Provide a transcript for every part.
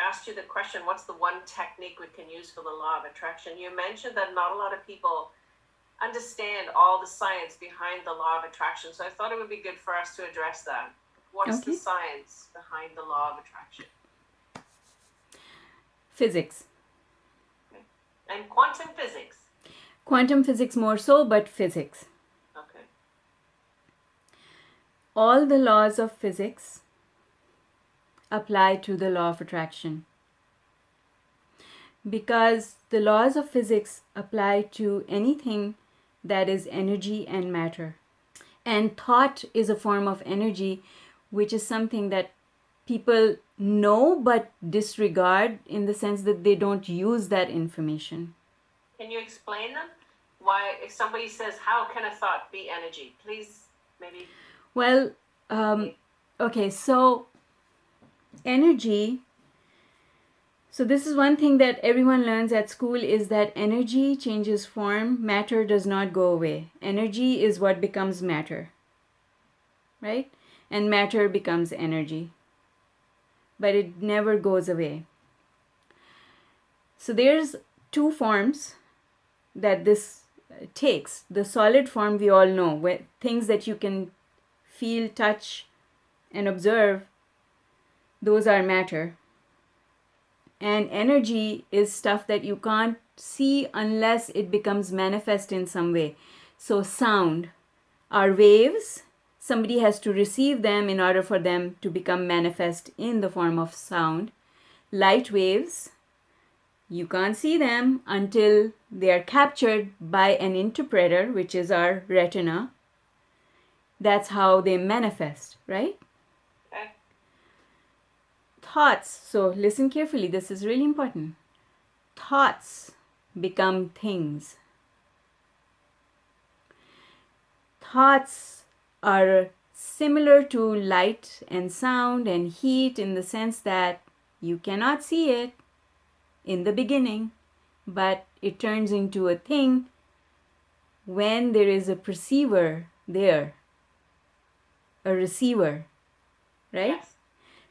asked you the question, what's the one technique we can use for the law of attraction? You mentioned that not a lot of people understand all the science behind the law of attraction. So I thought it would be good for us to address that. What's the Okay. science behind the law of attraction? Physics. Okay. And quantum physics. Quantum physics more so, but physics. Okay. All the laws of physics apply to the law of attraction, because the laws of physics apply to anything that is energy and matter. And thought is a form of energy, which is something that people know but disregard, in the sense that they don't use that information. Can you explain them? Why, if somebody says, how can a thought be energy? Please, maybe. Well, okay, so energy. So this is one thing that everyone learns at school, is that energy changes form, matter does not go away. Energy is what becomes matter, right? And matter becomes energy, but it never goes away. So there's two forms that this takes. The solid form we all know, things that you can feel, touch, and observe, those are matter. And energy is stuff that you can't see unless it becomes manifest in some way. So sound are waves. Somebody has to receive them in order for them to become manifest in the form of sound. Light waves, you can't see them until they are captured by an interpreter, which is our retina. That's how they manifest, right? Okay. Thoughts, so listen carefully, this is really important. Thoughts become things. Thoughts are similar to light and sound and heat, in the sense that you cannot see it in the beginning, but it turns into a thing when there is a perceiver there, a receiver, right? Yes.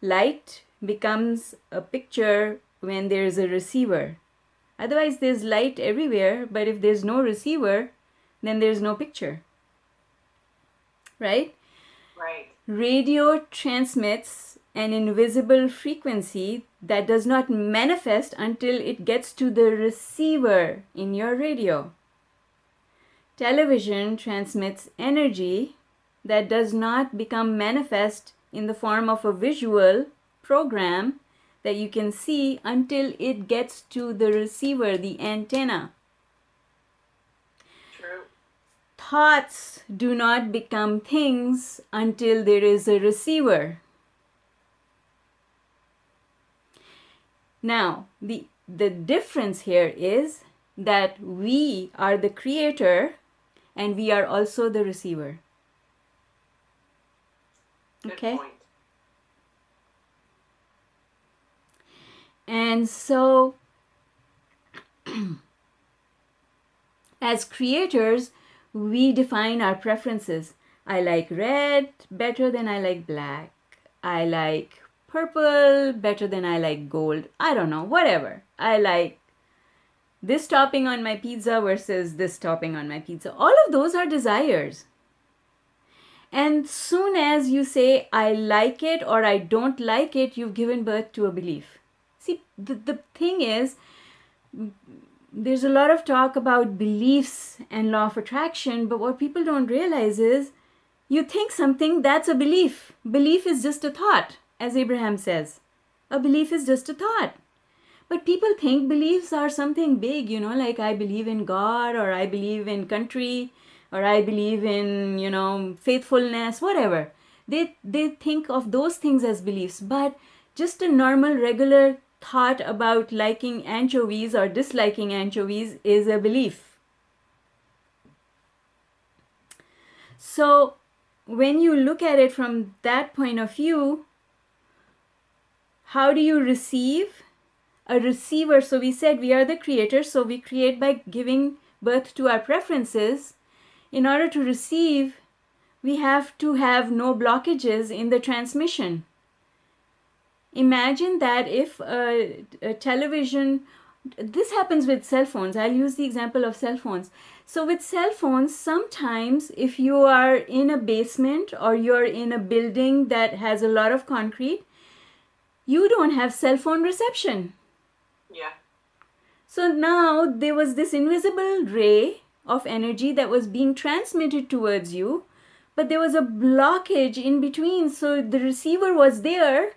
Light becomes a picture when there is a receiver. Otherwise, there's light everywhere, but if there's no receiver, then there's no picture, right? Right. Radio transmits an invisible frequency that does not manifest until it gets to the receiver in your radio. Television transmits energy that does not become manifest in the form of a visual program that you can see until it gets to the receiver, the antenna. True. Thoughts do not become things until there is a receiver. Now, the difference here is that we are the creator and we are also the receiver. Good Okay? point. And so, as creators, we define our preferences. I like red better than I like black. I like purple better than I like gold. I don't know, whatever. I like this topping on my pizza versus this topping on my pizza. All of those are desires. And soon as you say, I like it or I don't like it, you've given birth to a belief. See, the thing is, there's a lot of talk about beliefs and law of attraction, but what people don't realize is, you think something, that's a belief. Belief is just a thought, as Abraham says. A belief is just a thought. But people think beliefs are something big, like I believe in God, or I believe in country, or I believe in, faithfulness, whatever. They think of those things as beliefs, but just a normal, regular thought about liking anchovies or disliking anchovies is a belief. So when you look at it from that point of view, how do you receive? A receiver, so we said we are the creators, so we create by giving birth to our preferences. In order to receive, we have to have no blockages in the transmission. Imagine that if a television, this happens with cell phones. I'll use the example of cell phones. So with cell phones, sometimes if you are in a basement or you're in a building that has a lot of concrete, you don't have cell phone reception. Yeah. So now there was this invisible ray of energy that was being transmitted towards you, but there was a blockage in between. So the receiver was there,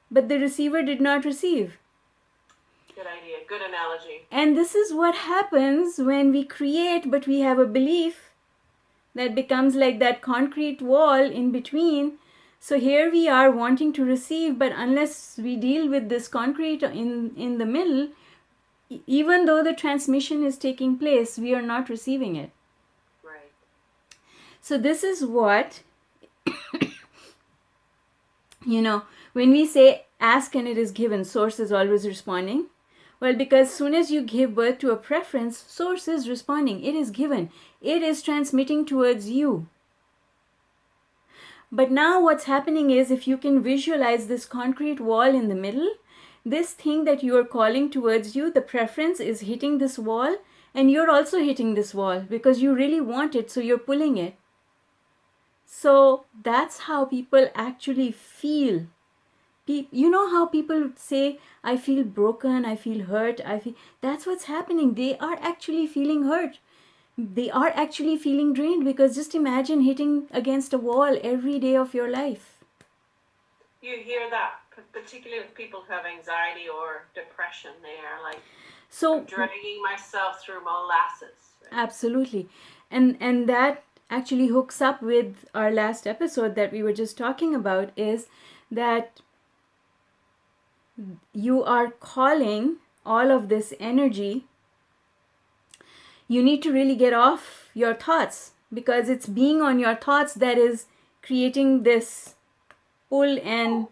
but the receiver did not receive. Good idea. Good analogy. And this is what happens when we create, but we have a belief that becomes like that concrete wall in between. So here we are wanting to receive, but unless we deal with this concrete in the middle, even though the transmission is taking place, we are not receiving it. Right. So this is what, when we say ask and it is given, source is always responding. Well, because soon as you give birth to a preference, source is responding. It is given. It is transmitting towards you. But now what's happening is, if you can visualize this concrete wall in the middle, this thing that you are calling towards you, the preference is hitting this wall, and you're also hitting this wall because you really want it, so you're pulling it. So that's how people actually feel. You know how people say, I feel broken, I feel hurt, that's what's happening. They are actually feeling hurt. They are actually feeling drained, because just imagine hitting against a wall every day of your life. You hear that, particularly with people who have anxiety or depression. They are like, I'm dragging myself through molasses. Right? Absolutely. And that actually hooks up with our last episode that we were just talking about, is that you are calling all of this energy. You need to really get off your thoughts, because it's being on your thoughts that is creating this pull, and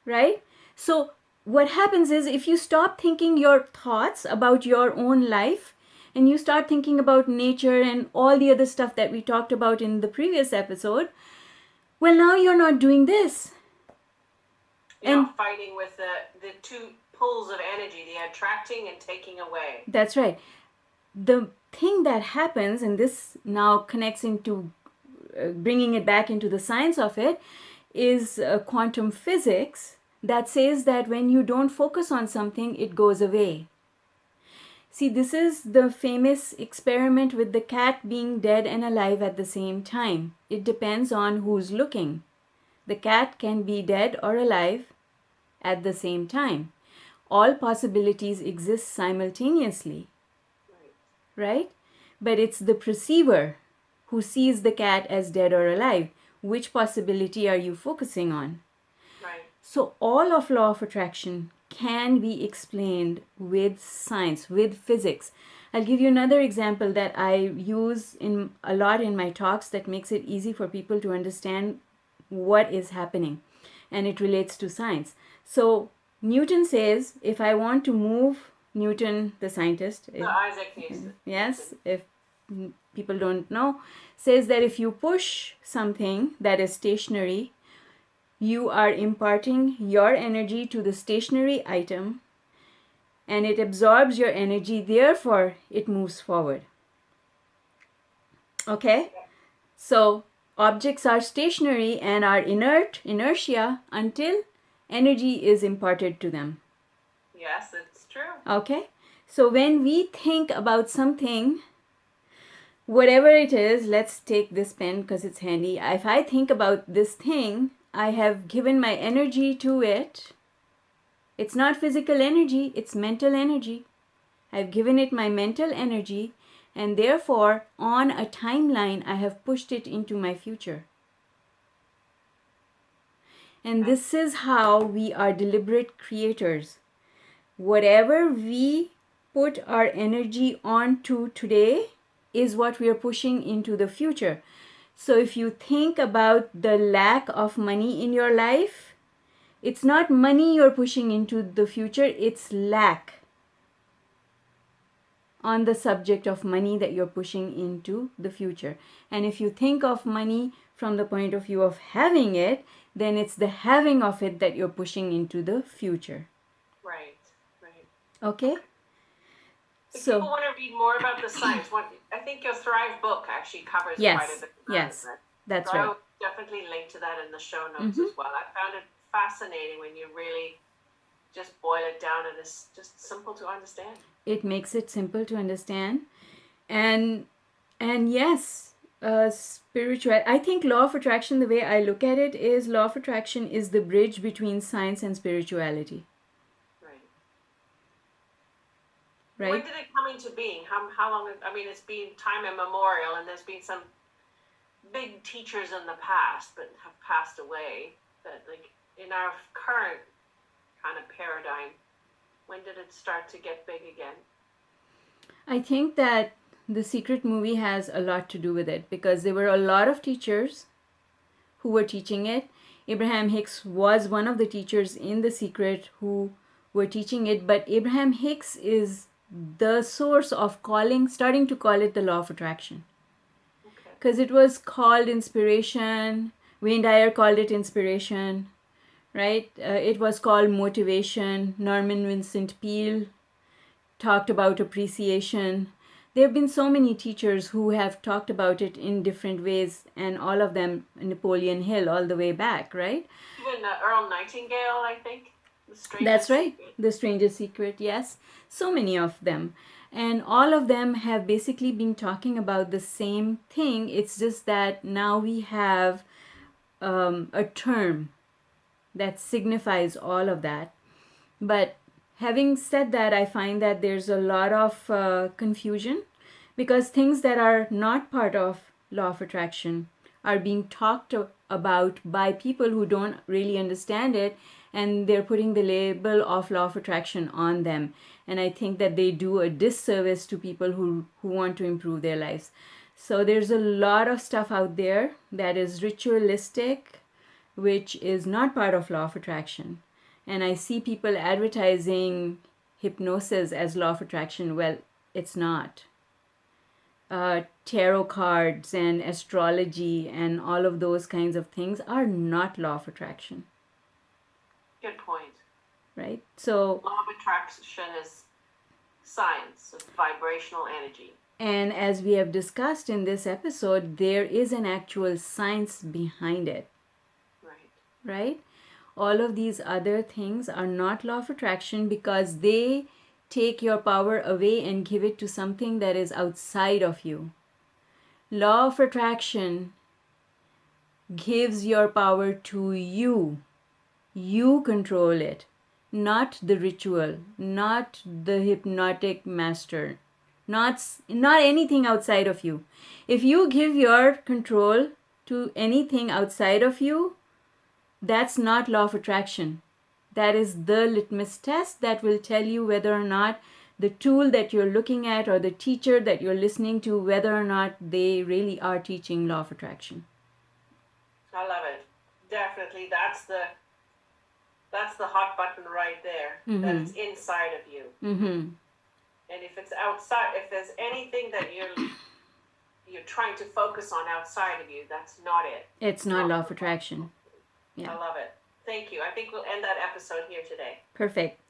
right? So what happens is, if you stop thinking your thoughts about your own life and you start thinking about nature and all the other stuff that we talked about in the previous episode, well, now you're not doing this. You're not fighting with the two pulls of energy, the attracting and taking away. That's right. The thing that happens, and this now connects into bringing it back into the science of it, is quantum physics, that says that when you don't focus on something, it goes away. See, this is the famous experiment with the cat being dead and alive at the same time. It depends on who's looking. The cat can be dead or alive at the same time. All possibilities exist simultaneously. Right? But it's the perceiver who sees the cat as dead or alive. Which possibility are you focusing on? Right. So all of law of attraction can be explained with science, with physics. I'll give you another example that I use a lot in my talks that makes it easy for people to understand what is happening, and it relates to science. So Newton says, if I want to move, Newton, the scientist, Isaac Newton. Yes, if people don't know, says that if you push something that is stationary, you are imparting your energy to the stationary item, and it absorbs your energy, therefore it moves forward. Okay? So objects are stationary and are inertia, until energy is imparted to them. Yes, it's true. Okay? So when we think about something, whatever it is, let's take this pen because it's handy. If I think about this thing, I have given my energy to it. It's not physical energy, it's mental energy. I've given it my mental energy, and therefore, on a timeline, I have pushed it into my future. And this is how we are deliberate creators. Whatever we put our energy onto today is what we are pushing into the future. So if you think about the lack of money in your life, it's not money you're pushing into the future, it's lack on the subject of money that you're pushing into the future. And if you think of money from the point of view of having it, then it's the having of it that you're pushing into the future. Right. Okay? If So, people want to read more about the science, I think your Thrive book actually covers quite a yes, bit about yes, it. that's So I right. will definitely link to that in the show notes as well. I found it fascinating when you really just boil it down, and it's just simple to understand. It makes it simple to understand. And yes, spiritual. I think law of attraction, the way I look at it, is law of attraction is the bridge between science and spirituality. Right. Right? When did it come into being? How long? I mean, it's been time immemorial, and there's been some big teachers in the past that have passed away. But like in our current kind of paradigm, when did it start to get big again? I think that the Secret movie has a lot to do with it because there were a lot of teachers who were teaching it. Abraham Hicks was one of the teachers in The Secret who were teaching it, but Abraham Hicks is the source of starting to call it the law of attraction. Because it was called inspiration. Wayne Dyer called it inspiration, right? It was called motivation. Norman Vincent Peale talked about appreciation. There have been so many teachers who have talked about it in different ways, and all of them, Napoleon Hill, all the way back, right? Even Earl Nightingale, I think. That's right. The Strangest Secret, yes. So many of them. And all of them have basically been talking about the same thing. It's just that now we have a term that signifies all of that. But having said that, I find that there's a lot of confusion because things that are not part of law of attraction are being talked about by people who don't really understand it, and they're putting the label of law of attraction on them. And I think that they do a disservice to people who want to improve their lives. So there's a lot of stuff out there that is ritualistic, which is not part of law of attraction. And I see people advertising hypnosis as law of attraction. Well, it's not. Tarot cards and astrology and all of those kinds of things are not law of attraction. Good point. Right? So, law of attraction is science of vibrational energy. And as we have discussed in this episode, there is an actual science behind it. Right? All of these other things are not law of attraction because they take your power away and give it to something that is outside of you. Law of attraction gives your power to you. You control it, not the ritual, not the hypnotic master, not anything outside of you. If you give your control to anything outside of you, that's not law of attraction. That is the litmus test that will tell you whether or not the tool that you're looking at or the teacher that you're listening to, whether or not they really are teaching law of attraction. I love it. Definitely, that's the hot button right there. Mm-hmm. That it's inside of you. Mm-hmm. And if it's outside, if there's anything that you're trying to focus on outside of you, that's not it. It's not law of attraction. Yeah. I love it. Thank you. I think we'll end that episode here today. Perfect.